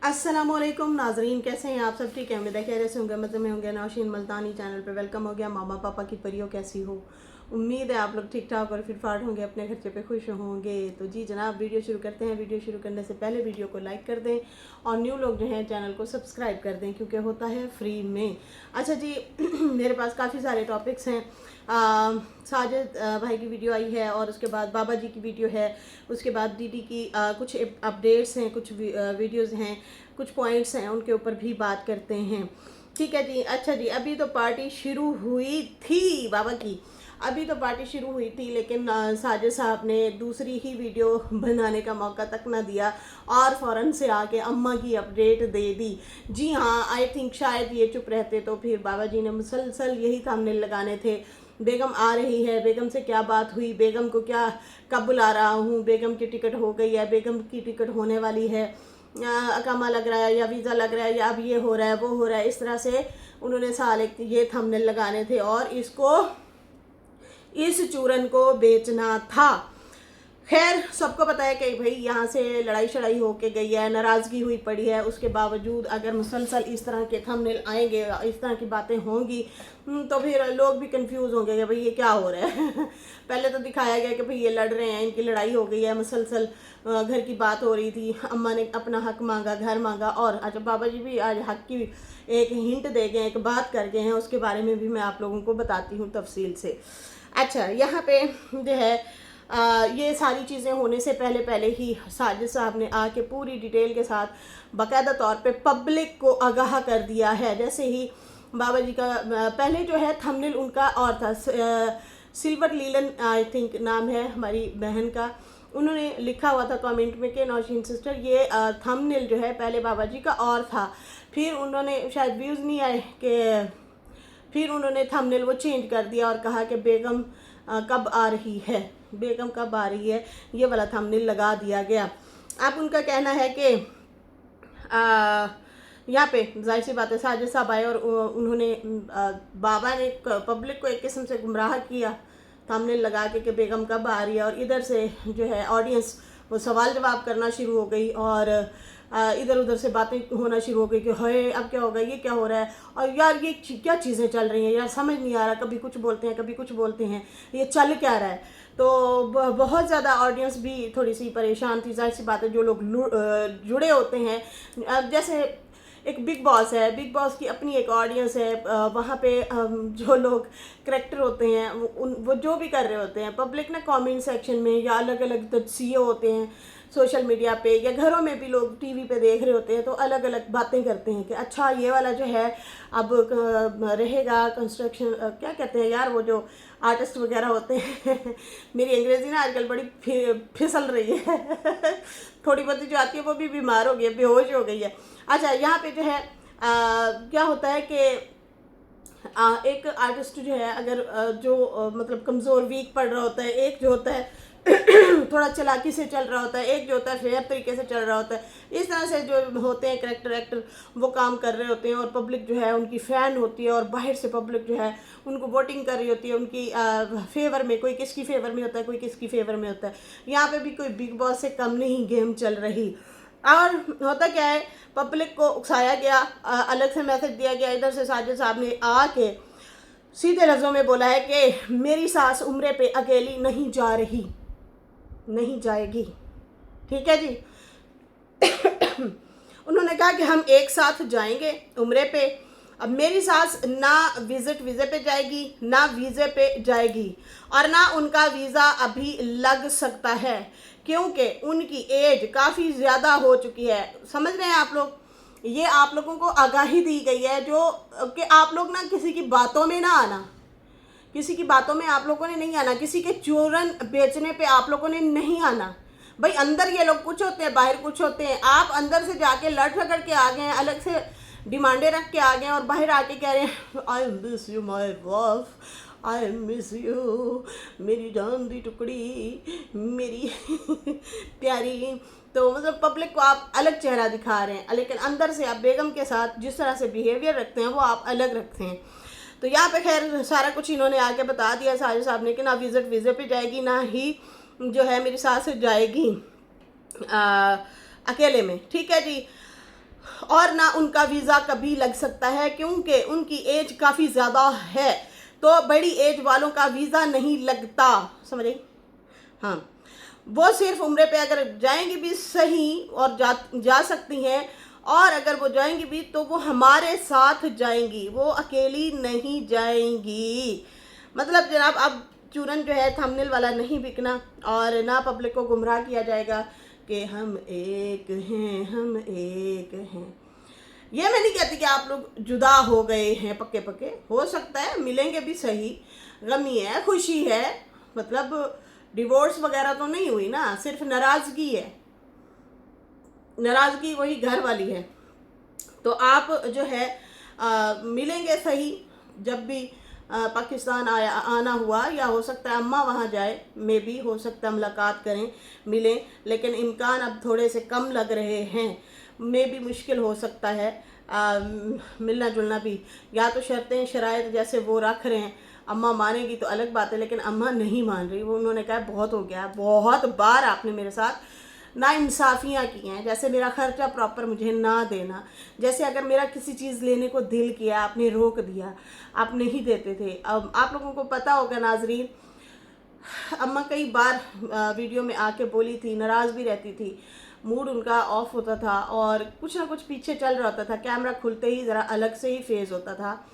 अस्सलामुअलैकुम नाजरीन, कैसे हैं आप सब? ठीक है, उम्मीद है खैरियत से होंगे, मज़े में होंगे। नौशीन मुल्तानी चैनल पे वेलकम हो गया। मामा पापा की परियों कैसी हो? उम्मीद है आप लोग ठीक ठाक और फिटफाट होंगे, अपने खर्चे पे खुश होंगे। तो जी जनाब, वीडियो शुरू करते हैं। वीडियो शुरू करने से पहले वीडियो को लाइक कर दें और न्यू लोग जो हैं चैनल को सब्सक्राइब कर दें, क्योंकि होता है फ्री में। अच्छा जी मेरे पास काफ़ी सारे टॉपिक्स हैं। साजिद भाई की वीडियो आई है और उसके बाद बाबा जी की वीडियो है, उसके बाद दीदी की कुछ अपडेट्स हैं, कुछ वीडियोस हैं, कुछ पॉइंट्स हैं, उनके ऊपर भी बात करते हैं। ठीक है जी। अच्छा जी, अभी तो पार्टी शुरू हुई थी बाबा की, अभी तो पार्टी शुरू हुई थी, लेकिन साजिद साहब ने दूसरी ही वीडियो बनाने का मौका तक ना दिया और फ़ौरन से आके अम्मा की अपडेट दे दी। जी हाँ, आई थिंक शायद ये चुप रहते तो फिर बाबा जी ने मुसलसल यही थंबनेल लगाने थे। बेगम आ रही है, बेगम से क्या बात हुई, बेगम को क्या कब बुला रहा हूँ, बेगम की टिकट हो गई है, बेगम की टिकट होने वाली है, अकामा लग रहा है या वीज़ा लग रहा है या अब ये हो रहा है वो हो रहा है। इस तरह से उन्होंने साल एक ये थंबनेल लगाने थे और इस चूरन को बेचना था। खैर सबको पता है कि भाई यहाँ से लड़ाई शड़ाई होके गई है, नाराज़गी हुई पड़ी है। उसके बावजूद अगर मुसलसल इस तरह के थंबनेल आएंगे, इस तरह की बातें होंगी, तो फिर लोग भी कंफ्यूज होंगे कि भाई ये क्या हो रहा है। पहले तो दिखाया गया कि भाई ये लड़ रहे हैं, इनकी लड़ाई हो गई है, मुसलसल घर की बात हो रही थी, अम्मा ने अपना हक मांगा, घर मांगा। और अच्छा, बाबा जी भी आज हक की एक हिंट दे गए, एक बात कर गए हैं, उसके बारे में भी मैं आप लोगों को बताती हूँ तफसील से। अच्छा, यहाँ पे जो है ये सारी चीज़ें होने से पहले पहले ही साजिद साहब ने आके पूरी डिटेल के साथ बाकायदा तौर पे पब्लिक को आगाह कर दिया है। जैसे ही बाबा जी का पहले जो है थंबनेल उनका और था, सिल्वर लीलन आई थिंक नाम है हमारी बहन का, उन्होंने लिखा हुआ था कमेंट में कि नौशीन सिस्टर ये थंबनेल जो है पहले बाबा जी का और था, फिर उन्होंने शायद व्यूज़ नहीं आए कि फिर उन्होंने थंबनेल वो चेंज कर दिया और कहा कि बेगम कब आ रही है, बेगम कब आ रही है, ये वाला थंबनेल लगा दिया गया। अब उनका कहना है कि यहाँ पे जाहिर सी बात है साजिद साहब आए और उन्होंने बाबा ने पब्लिक को एक किस्म से गुमराह किया थंबनेल लगा के कि बेगम कब आ रही है। और इधर से जो है ऑडियंस वो सवाल जवाब करना शुरू हो गई और इधर उधर से बातें होना शुरू हो गई कि हाय अब क्या होगा, ये क्या हो रहा है, और यार ये क्या चीज़ें चल रही हैं, यार समझ नहीं आ रहा, कभी कुछ बोलते हैं कभी कुछ बोलते हैं, ये चल क्या रहा है। तो बहुत ज़्यादा ऑडियंस भी थोड़ी सी परेशान थी। जाहिर सी बात है जो लोग जुड़े होते हैं, अब जैसे एक बिग बॉस है, बिग बॉस की अपनी एक ऑडियंस है, वहाँ पे जो लोग करेक्टर होते हैं वो जो भी कर रहे होते हैं, पब्लिक ना कमेंट सेक्शन में या अलग अलग तज्जिए होते हैं सोशल मीडिया पे या घरों में भी लोग टीवी पे देख रहे होते हैं, तो अलग अलग बातें करते हैं कि अच्छा ये वाला जो है अब रहेगा कंस्ट्रक्शन, क्या कहते हैं यार वो जो आर्टिस्ट वगैरह होते हैं मेरी अंग्रेज़ी ना आजकल बड़ी फिसल रही है थोड़ी बहुत जो आती है वो भी बीमार हो गई है, बेहोश हो गई है। अच्छा, यहाँ पे जो है क्या होता है कि एक आर्टिस्ट जो है अगर मतलब कमज़ोर वीक पड़ रहा होता है, एक जो होता है थोड़ा चालाकी से चल रहा होता है, एक जो होता है फेयर तरीके से चल रहा होता है, इस तरह से जो होते हैं करेक्टर एक्टर वो काम कर रहे होते हैं और पब्लिक जो है उनकी फ़ैन होती है और बाहर से पब्लिक जो है उनको वोटिंग कर रही होती है उनकी फेवर में, कोई किसकी फेवर में होता है, कोई किसकी फेवर में होता है। यहाँ पे भी कोई बिग बॉस से कम नहीं गेम चल रही। और होता क्या है, पब्लिक को उकसाया गया, अलग से मैसेज दिया गया। इधर से साजिद साहब ने आके सीधे लफ्ज़ों में बोला है कि मेरी सास उम्रे पे अकेली नहीं जा रही, नहीं जाएगी। ठीक है जी उन्होंने कहा कि हम एक साथ जाएंगे उम्रे पे। अब मेरी सास ना वीज़े पे जाएगी, ना वीज़े पे जाएगी, और ना उनका वीज़ा अभी लग सकता है क्योंकि उनकी एज काफ़ी ज़्यादा हो चुकी है। समझ रहे हैं आप लोग? ये आप लोगों को आगाही दी गई है जो कि आप लोग ना किसी की बातों में ना आना, किसी की बातों में आप लोगों ने नहीं आना, किसी के चूरन बेचने पे आप लोगों ने नहीं आना। भाई अंदर ये लोग कुछ होते हैं, बाहर कुछ होते हैं। आप अंदर से जाके लड़ झगड़ के आ गए हैं, अलग से डिमांडें रख के आ गए हैं और बाहर आके कह रहे हैं I miss you my wife, I miss you मेरी जान दी टुकड़ी, मेरी प्यारी। तो मतलब पब्लिक को आप अलग चेहरा दिखा रहे हैं, लेकिन अंदर से आप बेगम के साथ जिस तरह से बिहेवियर रखते हैं वो आप अलग रखते हैं। तो यहाँ पे खैर सारा कुछ इन्होंने आके बता दिया साजिद साहब ने कि ना विजिट वीज़े पे जाएगी, ना ही जो है मेरी सास जाएगी अकेले में। ठीक है जी। और ना उनका वीज़ा कभी लग सकता है, क्योंकि उनकी एज काफ़ी ज़्यादा है। तो बड़ी एज वालों का वीज़ा नहीं लगता, समझ रही? हाँ, वो सिर्फ उम्रे पे अगर जाएंगी भी सही और जा सकती हैं, और अगर वो जाएंगी भी तो वो हमारे साथ जाएंगी, वो अकेली नहीं जाएंगी। मतलब जनाब, अब चूरन जो है थंबनेल वाला नहीं बिकना, और ना पब्लिक को गुमराह किया जाएगा कि हम एक हैं, हम एक हैं। ये मैं नहीं कहती कि आप लोग जुदा हो गए हैं पक्के पक्के, हो सकता है मिलेंगे भी सही, गमी है, खुशी है, मतलब डिवोर्स वगैरह तो नहीं हुई ना, सिर्फ नाराज़गी है। नाराज़गी वही घर वाली है। तो आप जो है मिलेंगे सही, जब भी पाकिस्तान आना हुआ, या हो सकता है अम्मा वहाँ जाए, मे भी हो सकता है मुलाकात करें, मिलें, लेकिन इम्कान अब थोड़े से कम लग रहे हैं, मे भी मुश्किल हो सकता है मिलना जुलना भी, या तो शर्तें शराइत जैसे वो रख रहे हैं। अम्मा मानेगी तो अलग बात है, लेकिन अम्मा नहीं मान रही। वो उन्होंने कहा बहुत हो गया, बहुत बार आपने मेरे साथ नाइंसाफ़ियाँ की हैं, जैसे मेरा खर्चा प्रॉपर मुझे ना देना, जैसे अगर मेरा किसी चीज़ लेने को दिल किया आपने रोक दिया, आप नहीं देते थे। अब आप लोगों को पता होगा नाजरीन, अम्मा कई बार वीडियो में आके बोली थी, नाराज़ भी रहती थी, मूड उनका ऑफ होता था और कुछ ना कुछ पीछे चल रहा होता था, कैमरा खुलते ही ज़रा अलग से ही फेज़ होता था,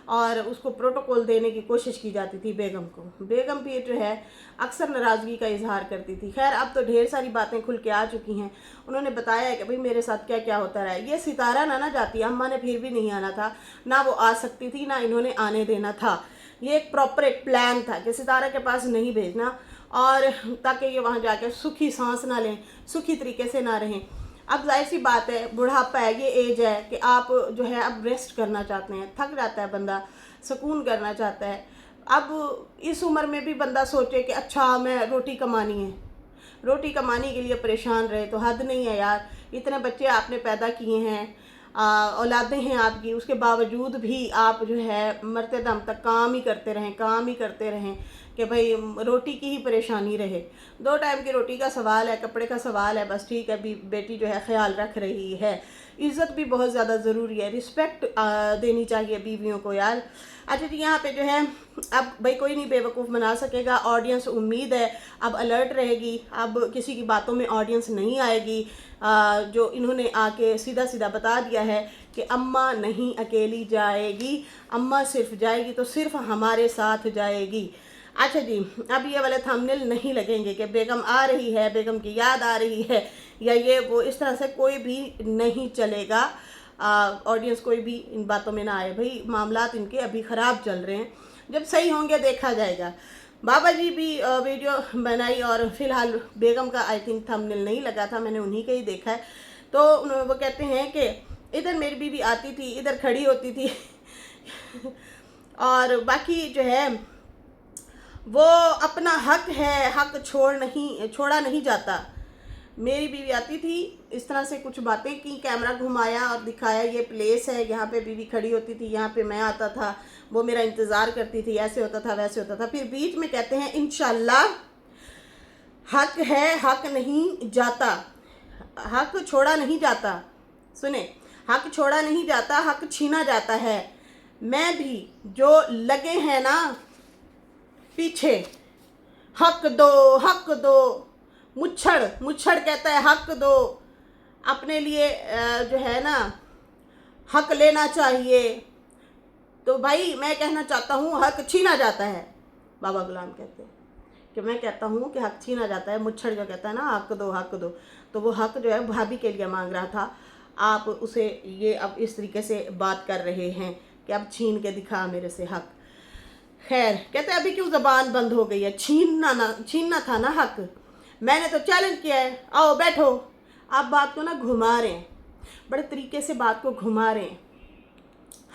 और उसको प्रोटोकॉल देने की कोशिश की जाती थी बेगम को। बेगम भी जो है अक्सर नाराज़गी का इजहार करती थी। खैर, अब तो ढेर सारी बातें खुल के आ चुकी हैं। उन्होंने बताया है कि भाई मेरे साथ क्या क्या होता रहा है। ये सितारा ना जाती, अम्मा ने फिर भी नहीं आना था, ना वो आ सकती थी, ना इन्होंने आने देना था। ये एक प्रॉपर एक प्लान था कि सितारा के पास नहीं भेजना, और ताकि ये वहाँ जाकर सुखी सांस ना लें, सुखी तरीके से ना रहें। अब जाहिर सी बात है, बुढ़ापा है, ये एज है कि आप जो है अब रेस्ट करना चाहते हैं, थक जाता है बंदा, सुकून करना चाहता है। अब इस उम्र में भी बंदा सोचे कि अच्छा मैं रोटी कमानी है, रोटी कमाने के लिए परेशान रहे, तो हद नहीं है यार। इतने बच्चे आपने पैदा किए हैं, औलादें हैं आपकी, उसके बावजूद भी आप जो है मरते दम तक काम ही करते रहें, काम ही करते रहें कि भाई रोटी की ही परेशानी रहे। 2 टाइम की रोटी का सवाल है, कपड़े का सवाल है, बस ठीक है, भी बेटी जो है ख्याल रख रही है। इज़्ज़त भी बहुत ज़्यादा ज़रूरी है, रिस्पेक्ट देनी चाहिए बीवियों को यार। अच्छा जी, यहाँ पे जो है अब भाई कोई नहीं बेवकूफ़ बना सकेगा। ऑडियंस उम्मीद है अब अलर्ट रहेगी, अब किसी की बातों में ऑडियंस नहीं आएगी। जो इन्होंने आके सीधा सीधा बता दिया है कि अम्मा नहीं अकेली जाएगी, अम्मा सिर्फ जाएगी तो सिर्फ हमारे साथ जाएगी। अच्छा जी, अब ये वाले थंबनेल नहीं लगेंगे कि बेगम आ रही है, बेगम की याद आ रही है, या ये वो, इस तरह से कोई भी नहीं चलेगा। ऑडियंस कोई भी इन बातों में ना आए। भाई मामलात इनके अभी ख़राब चल रहे हैं, जब सही होंगे देखा जाएगा। बाबा जी भी वीडियो बनाई, और फ़िलहाल बेगम का आई थिंक थंबनेल नहीं लगा था, मैंने उन्हीं का ही देखा है। तो वो कहते हैं कि इधर मेरी बीवी आती थी, इधर खड़ी होती थी और बाकी जो है वो अपना हक है, हक छोड़ा नहीं जाता। मेरी बीवी आती थी, इस तरह से कुछ बातें की, कैमरा घुमाया और दिखाया ये प्लेस है, यहाँ पे बीवी खड़ी होती थी, यहाँ पे मैं आता था, वो मेरा इंतज़ार करती थी, ऐसे होता था वैसे होता था। फिर बीच में कहते हैं इंशाल्लाह हक है, हक नहीं जाता, हक छोड़ा नहीं जाता। सुने, हक छोड़ा नहीं जाता, हक छीना जाता है। मैं भी जो लगे हैं ना पीछे, हक दो, हक दो, मुच्छड़ कहता है हक दो, अपने लिए जो है ना हक लेना चाहिए। तो भाई मैं कहना चाहता हूँ हक छीना जाता है। बाबा गुलाम कहते हैं कि मैं कहता हूँ कि हक छीना जाता है। मुच्छड़ जो कहता है ना हक दो, हक दो, तो वो हक जो है भाभी के लिए मांग रहा था, आप उसे ये अब इस तरीके से बात कर रहे हैं कि अब छीन के दिखा मेरे से हक। खैर, कहते हैं अभी क्यों ज़बान बंद हो गई है, छीनना था ना हक, मैंने तो चैलेंज किया है, आओ बैठो। आप बात को ना घुमा रहे हैं, बड़े तरीके से बात को घुमा रहे हैं।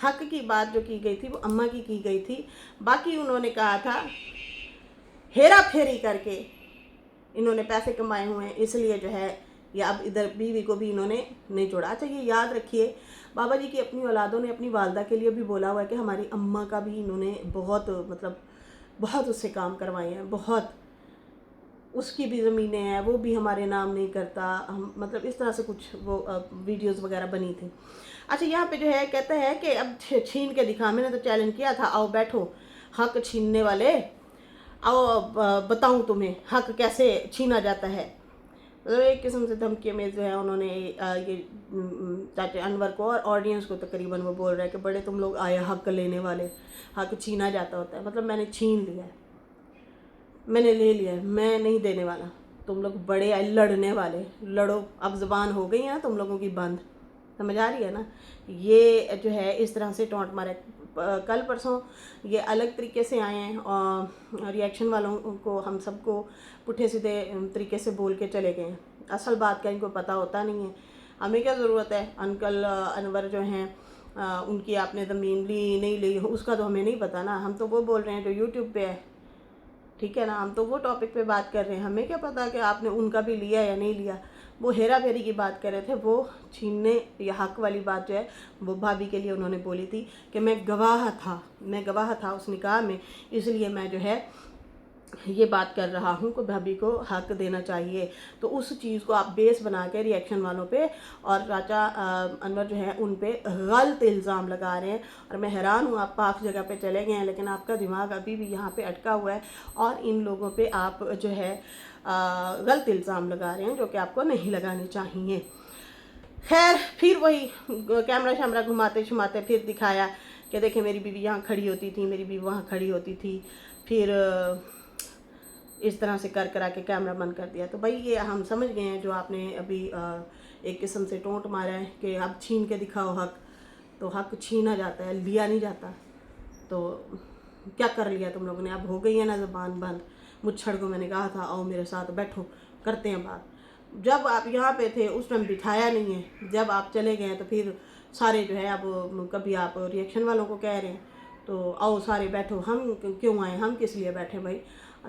हक की बात जो की गई थी वो अम्मा की गई थी, बाकी उन्होंने कहा था हेरा फेरी करके इन्होंने पैसे कमाए हुए हैं, इसलिए जो है या अब इधर बीवी को भी इन्होंने नहीं जोड़ा। अच्छा, ये याद रखिए, बाबा जी की अपनी औलादों ने अपनी वालदा के लिए भी बोला हुआ है कि हमारी अम्मा का भी इन्होंने बहुत मतलब बहुत उससे काम करवाए हैं, बहुत। उसकी भी ज़मीनें हैं, वो भी हमारे नाम नहीं करता, हम मतलब इस तरह से कुछ वो वीडियोस वगैरह बनी थी। अच्छा, यहाँ पे जो है कहता है कि अब छीन के दिखा, मैंने तो चैलेंज किया था, आओ बैठो हक छीनने वाले, आओ बताऊँ तुम्हें हक कैसे छीना जाता है। मतलब एक किस्म से धमकी में जो है उन्होंने ये चाचा अनवर को और ऑडियंस को तकरीबन वो बोल रहा है कि बड़े तुम लोग आए हक लेने वाले, हक छीना जाता होता है, मतलब मैंने छीन लिया है, मैंने ले लिया है, मैं नहीं देने वाला, तुम लोग बड़े आए लड़ने वाले, लड़ो, अब ज़बान हो गई है ना तुम लोगों की बंद, समझ आ रही है ना। ये जो है इस तरह से टोंट मारे। कल परसों ये अलग तरीके से आए हैं और रिएक्शन वालों को हम सबको पुठे सीधे तरीके से बोल के चले गए हैं। असल बात का इनको पता होता नहीं है। हमें क्या ज़रूरत है, अंकल अनवर जो हैं उनकी आपने ज़मीन ली नहीं ली उसका तो हमें नहीं पता ना, हम तो वो बोल रहे हैं जो यूट्यूब पे है, ठीक है ना, हम तो वो टॉपिक पे बात कर रहे हैं, हमें क्या पता कि आपने उनका भी लिया या नहीं लिया। वो हेरा फेरी की बात कर रहे थे, वो छीनने या हक वाली बात जो है वो भाभी के लिए उन्होंने बोली थी कि मैं गवाह था उस निकाह में, इसलिए मैं जो है ये बात कर रहा हूँ कि भाभी को हक देना चाहिए। तो उस चीज़ को आप बेस बना के रिएक्शन वालों पे और चाचा अनवर जो है उन पे गलत इल्ज़ाम लगा रहे हैं। और मैं हैरान हूँ, आप पाक जगह पे चले गए हैं लेकिन आपका दिमाग अभी भी यहाँ पे अटका हुआ है और इन लोगों पे आप जो है गलत इल्ज़ाम लगा रहे हैं जो कि आपको नहीं लगाने चाहिए। खैर, फिर वही कैमरा शैमरा घुमाते शुमाते फिर दिखाया कि देखे मेरी बीवी यहाँ खड़ी होती थी, मेरी बीवी वहाँ खड़ी होती थी, फिर इस तरह से कर करा के कैमरा बंद कर दिया। तो भाई ये हम समझ गए हैं जो आपने अभी एक किस्म से टोंट मारा है कि आप छीन के दिखाओ हक, तो हक छीना जाता है, लिया नहीं जाता। तो क्या कर लिया तुम लोगों ने, अब हो गई है ना ज़बान बंद। मुच्छड़ को मैंने कहा था आओ मेरे साथ बैठो करते हैं बात, जब आप यहाँ पे थे उस टाइम बिठाया नहीं है, जब आप चले गए तो फिर सारे जो है अब कभी आप रिएक्शन वालों को कह रहे हैं तो आओ सारे बैठो, हम क्यों आए, हम किस लिए बैठे भाई,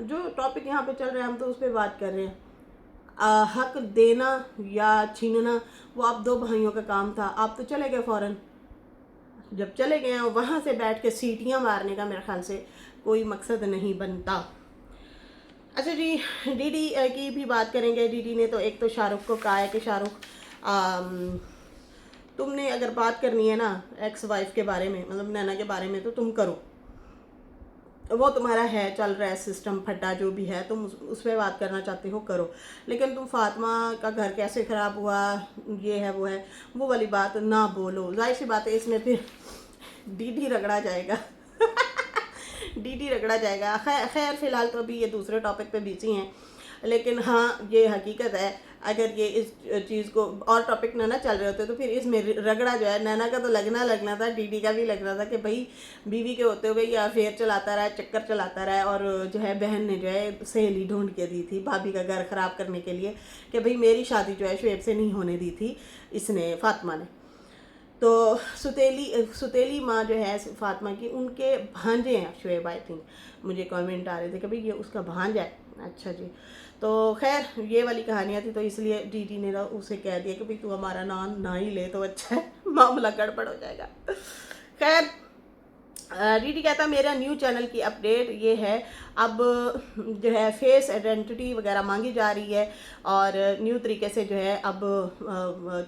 जो टॉपिक यहाँ पे चल रहा है हम तो उस पर बात कर रहे हैं। हक देना या छीनना वो आप दो भाइयों का काम था, आप तो चले गए फ़ौरन, जब चले गए हैं वहाँ से बैठ के सीटियाँ मारने का मेरे ख्याल से कोई मकसद नहीं बनता। अच्छा जी, डीडी की भी बात करेंगे। डीडी ने तो एक तो शाहरुख को कहा है कि शाहरुख तुमने अगर बात करनी है ना एक्स वाइफ के बारे में, मतलब नैना के बारे में, तो तुम करो, वो तुम्हारा है चल रहा है सिस्टम फटा जो भी है, तुम उस पर बात करना चाहते हो करो, लेकिन तुम फातिमा का घर कैसे ख़राब हुआ, ये है वो है, वो वाली बात ना बोलो। जाहिर सी बात है इसमें फिर डीडी रगड़ा जाएगा डीडी रगड़ा जाएगा। खैर फ़िलहाल तो अभी ये दूसरे टॉपिक पे बिजी हैं, लेकिन हाँ ये हकीकत है, अगर ये इस चीज़ को और टॉपिक ना चल रहे होते तो फिर इसमें रगड़ा जो है, नैना का तो लगना था, डीडी का भी लगना था कि भाई बीवी के होते हुए या अफेयर चलाता रहा, चक्कर चलाता रहा, और जो है बहन ने जो है सहेली ढूंढ के दी थी भाभी का घर ख़राब करने के लिए कि भाई मेरी शादी जो है शुएब से नहीं होने दी थी इसने, फातिमा ने। तो सुतेली माँ जो है फातिमा की, उनके भांजे हैं शुएब, आई थिंक मुझे कमेंट आ रहे थे कि भाई ये उसका भांजा है। अच्छा जी, तो खैर ये वाली कहानियाँ थी, तो इसलिए डीडी ने ना उसे कह दिया कि भाई तू हमारा नाम ना ही ले तो अच्छा है, मामला गड़बड़ हो जाएगा। खैर डीडी कहता मेरा न्यू चैनल की अपडेट ये है, अब जो है फेस आइडेंटिटी वगैरह मांगी जा रही है और न्यू तरीके से जो है अब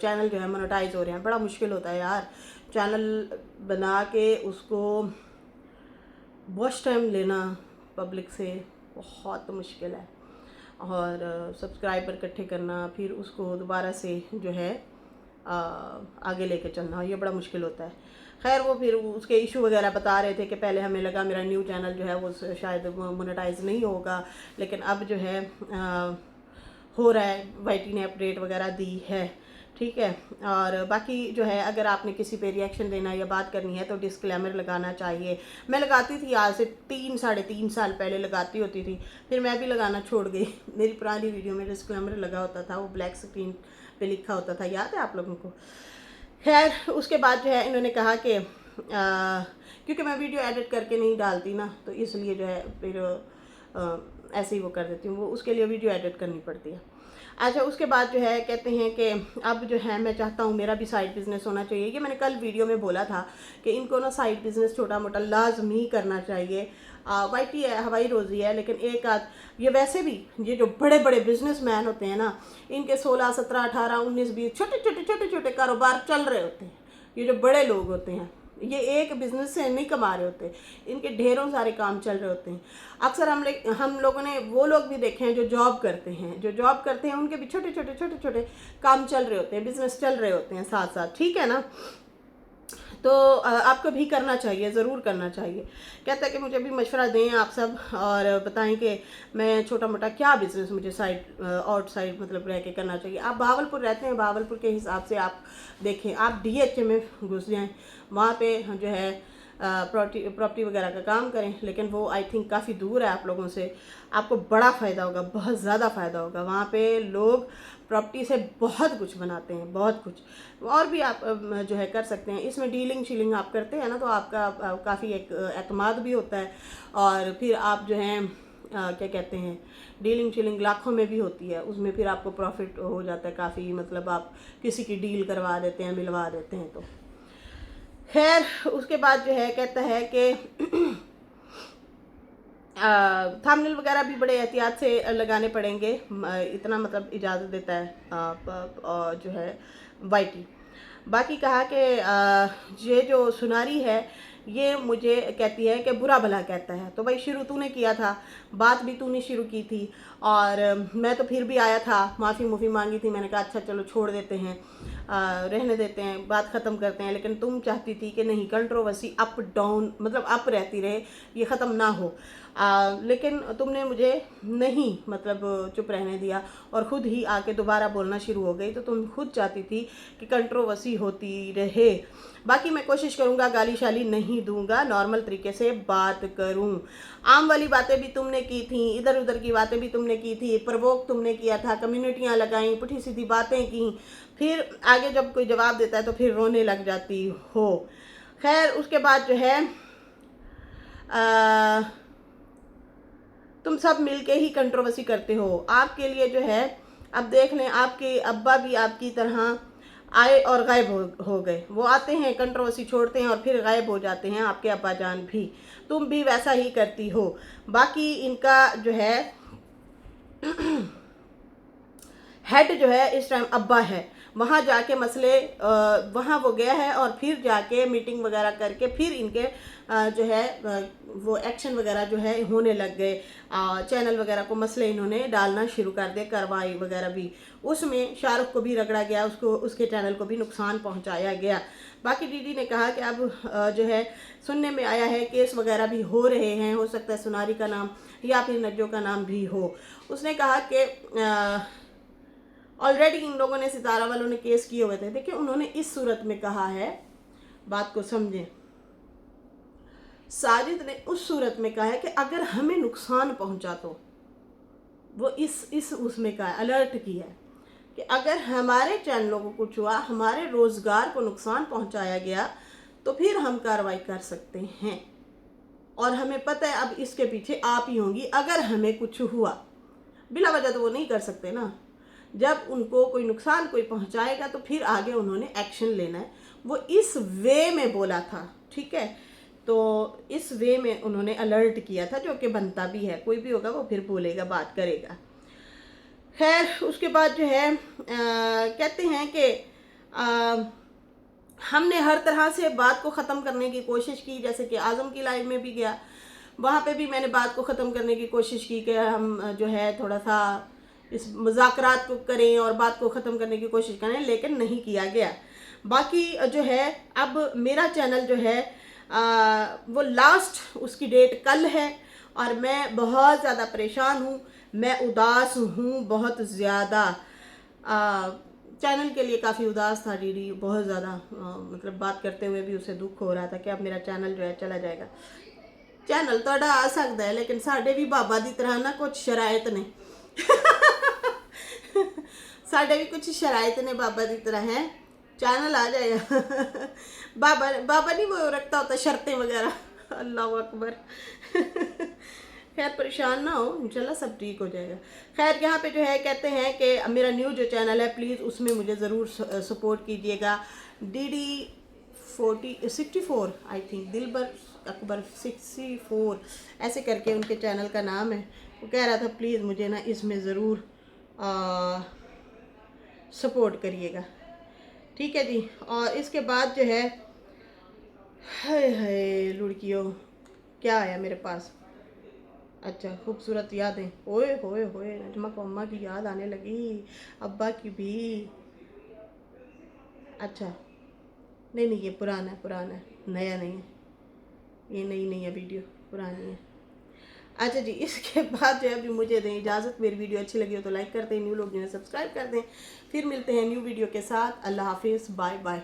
चैनल जो है मोनेटाइज हो रहे हैं। बड़ा मुश्किल होता है यार चैनल बना के उसको वॉच टाइम लेना पब्लिक से, बहुत मुश्किल है, और सब्सक्राइबर इकट्ठे करना, फिर उसको दोबारा से जो है आगे लेके चलना, ये बड़ा मुश्किल होता है। खैर वो फिर उसके इशू वगैरह बता रहे थे कि पहले हमें लगा मेरा न्यू चैनल जो है वो शायद मोनेटाइज नहीं होगा, लेकिन अब जो है हो रहा है, वाईटी ने अपडेट वगैरह दी है, ठीक है। और बाकी जो है अगर आपने किसी पे रिएक्शन देना या बात करनी है तो डिस्क्लेमर लगाना चाहिए। मैं लगाती थी आज से 3-3.5 साल पहले लगाती होती थी, फिर मैं भी लगाना छोड़ गई। मेरी पुरानी वीडियो में डिस्क्लेमर लगा होता था, वो ब्लैक स्क्रीन पे लिखा होता था, याद है आप लोगों को। खैर उसके बाद जो है इन्होंने कहा कि क्योंकि मैं वीडियो एडिट करके नहीं डालती ना, तो इसलिए जो है फिर ऐसे ही वो कर देती हूँ, वो उसके लिए वीडियो एडिट करनी पड़ती है। अच्छा, उसके बाद जो है कहते हैं कि अब जो है मैं चाहता हूँ मेरा भी साइड बिज़नेस होना चाहिए। ये मैंने कल वीडियो में बोला था कि इनको ना साइड बिज़नेस छोटा मोटा लाजमी करना चाहिए। वाइटी है, हवाई रोज़ी है, लेकिन एक आध ये वैसे भी ये जो बड़े बड़े बिजनेसमैन होते हैं ना, इनके 16, 17, 18, 19, 20 छोटे छोटे कारोबार चल रहे होते हैं। ये जो बड़े लोग होते हैं ये एक बिजनेस से नहीं कमा रहे होते, इनके ढेरों सारे काम चल रहे होते हैं। अक्सर हम लोगों ने वो लोग भी देखे हैं जो जॉब करते हैं, उनके भी छोटे छोटे काम चल रहे होते हैं, बिजनेस चल रहे होते हैं साथ साथ, ठीक है ना। तो आपको भी करना चाहिए, ज़रूर करना चाहिए। कहता है कि मुझे भी मशवरा दें आप सब और बताएं कि मैं छोटा मोटा क्या बिज़नेस मुझे आउटसाइड मतलब रह के करना चाहिए। आप भावलपुर रहते हैं, भावलपुर के हिसाब से आप देखें, आप DHA में घुस जाएं, वहाँ पे जो है प्रॉपर्टी वगैरह का काम करें, लेकिन वो आई थिंक काफ़ी दूर है आप लोगों से। आपको बड़ा फ़ायदा होगा, बहुत ज़्यादा फ़ायदा होगा। वहाँ पे लोग प्रॉपर्टी से बहुत कुछ बनाते हैं, बहुत कुछ और भी आप जो है कर सकते हैं। इसमें डीलिंग शीलिंग आप करते हैं ना, तो आपका काफ़ी एक एतमाद भी होता है, और फिर आप जो हैं क्या कहते हैं, डीलिंग शीलिंग लाखों में भी होती है, उसमें फिर आपको प्रॉफिट हो जाता है काफ़ी। मतलब आप किसी की डील करवा देते हैं, मिलवा देते हैं। तो खैर उसके बाद जो है कहता है कि थंबनेल वगैरह भी बड़े एहतियात से लगाने पड़ेंगे, इतना मतलब इजाज़त देता है जो है वाईटी। बाकी कहा कि ये जो सुनारी है ये मुझे कहती है कि बुरा भला कहता है। तो भाई शुरू तूने किया था, बात भी तूने शुरू की थी, और मैं तो फिर भी आया था, माफ़ी मांगी थी। मैंने कहा अच्छा चलो छोड़ देते हैं, रहने देते हैं, बात ख़त्म करते हैं। लेकिन तुम चाहती थी कि नहीं, कंट्रोवर्सी अप डाउन मतलब अप रहती रहे, ये ख़त्म ना हो। लेकिन तुमने मुझे नहीं मतलब चुप रहने दिया और ख़ुद ही आके दोबारा बोलना शुरू हो गई। तो तुम खुद चाहती थी कि कंट्रोवर्सी होती रहे। बाकी मैं कोशिश करूँगा गाली शाली नहीं दूंगा, नॉर्मल तरीके से बात करूँ। आम वाली बातें भी तुमने की थी, इधर उधर की बातें भी तुमने की थी, प्रवोक तुमने किया था, कम्युनिटियाँ लगाई, पुठी सीधी बातें की, फिर आगे जब कोई जवाब देता है तो फिर रोने लग जाती हो। खैर उसके बाद जो है तुम सब मिलके ही कंट्रोवर्सी करते हो। आपके लिए जो है अब देख लें, आपके अब्बा भी आपकी तरह आए और गायब हो गए। वो आते हैं, कंट्रोवर्सी छोड़ते हैं और फिर गायब हो जाते हैं। आपके अब्बा जान भी, तुम भी वैसा ही करती हो। बाकी इनका जो है हेड जो है इस टाइम अब्बा है, वहाँ जाके मसले वहाँ वो गया है और फिर जाके मीटिंग वगैरह करके फिर इनके जो है वो एक्शन वगैरह जो है होने लग गए। चैनल वगैरह को मसले इन्होंने डालना शुरू कर दिए, कार्रवाई वगैरह भी, उसमें शाहरुख को भी रगड़ा गया, उसके चैनल को भी नुकसान पहुंचाया गया। बाकी दीदी ने कहा कि अब जो है सुनने में आया है केस वगैरह भी हो रहे हैं, हो सकता है सुनारी का नाम या फिर नज्जो का नाम भी हो। उसने कहा कि ऑलरेडी इन लोगों ने, सितारा वालों ने केस किए हुए थे। देखिए उन्होंने इस सूरत में कहा है, बात को समझें, साजिद ने उस सूरत में कहा है कि अगर हमें नुकसान पहुंचा तो वो इस उसमें कहा है, अलर्ट किया है कि अगर हमारे चैनलों को कुछ हुआ, हमारे रोजगार को नुकसान पहुंचाया गया तो फिर हम कार्रवाई कर सकते हैं। और हमें पता है अब इसके पीछे आप ही होंगी अगर हमें कुछ हुआ। बिला वजह तो वो नहीं कर सकते ना, जब उनको कोई नुकसान कोई पहुंचाएगा तो फिर आगे उन्होंने एक्शन लेना है। वो इस वे में बोला था, ठीक है, तो इस वे में उन्होंने अलर्ट किया था, जो कि बनता भी है। कोई भी होगा वो फिर बोलेगा, बात करेगा। खैर उसके बाद जो है कहते हैं कि हमने हर तरह से बात को ख़त्म करने की कोशिश की। जैसे कि आज़म की लाइव में भी गया, वहाँ पे भी मैंने बात को ख़त्म करने की कोशिश की कि हम जो है थोड़ा सा इस मुज़ाकरात को करें और बात को ख़त्म करने की कोशिश करें, लेकिन नहीं किया गया। बाकी जो है अब मेरा चैनल जो है वो लास्ट उसकी डेट कल है और मैं बहुत ज़्यादा परेशान हूँ, मैं उदास हूँ बहुत ज़्यादा। चैनल के लिए काफ़ी उदास था डीडी, बहुत ज़्यादा मतलब बात करते हुए भी उसे दुख हो रहा था कि अब मेरा चैनल जो है चला जाएगा। चैनल तो आ सकता है, लेकिन साढ़े भी बाबा की तरह ना कुछ शरायत ने साढ़े भी कुछ शरायत ने बाबा की तरह है, चैनल आ जाएगा। बाबा नहीं वो रखता होता शर्तें वगैरह, अल्लाह अकबर। खैर परेशान ना हो, इंशाल्लाह सब ठीक हो जाएगा। खैर यहाँ पे जो है कहते हैं कि मेरा न्यू जो चैनल है प्लीज़ उसमें मुझे ज़रूर सपोर्ट कीजिएगा। DD 64 आई थिंक, दिलबर अकबर 64 ऐसे करके उनके चैनल का नाम है। वो कह रहा था प्लीज़ मुझे ना इसमें ज़रूर सपोर्ट करिएगा, ठीक है जी। और इसके बाद जो है, हाय हाय लुड़कियों, क्या आया मेरे पास? अच्छा, खूबसूरत यादें, ओए होए होए, नजमा को अम्मा की याद आने लगी, अब्बा की भी। अच्छा, नहीं नहीं, ये पुराना है, नया नहीं है, ये नई है वीडियो, पुरानी है। अच्छा जी, इसके बाद जो है अभी मुझे दें इजाज़त। मेरी वीडियो अच्छी लगी हो तो लाइक कर दें, न्यू लोग जो है सब्सक्राइब कर दें। फिर मिलते हैं न्यू वीडियो के साथ। अल्लाह हाफिज़, बाय बाय।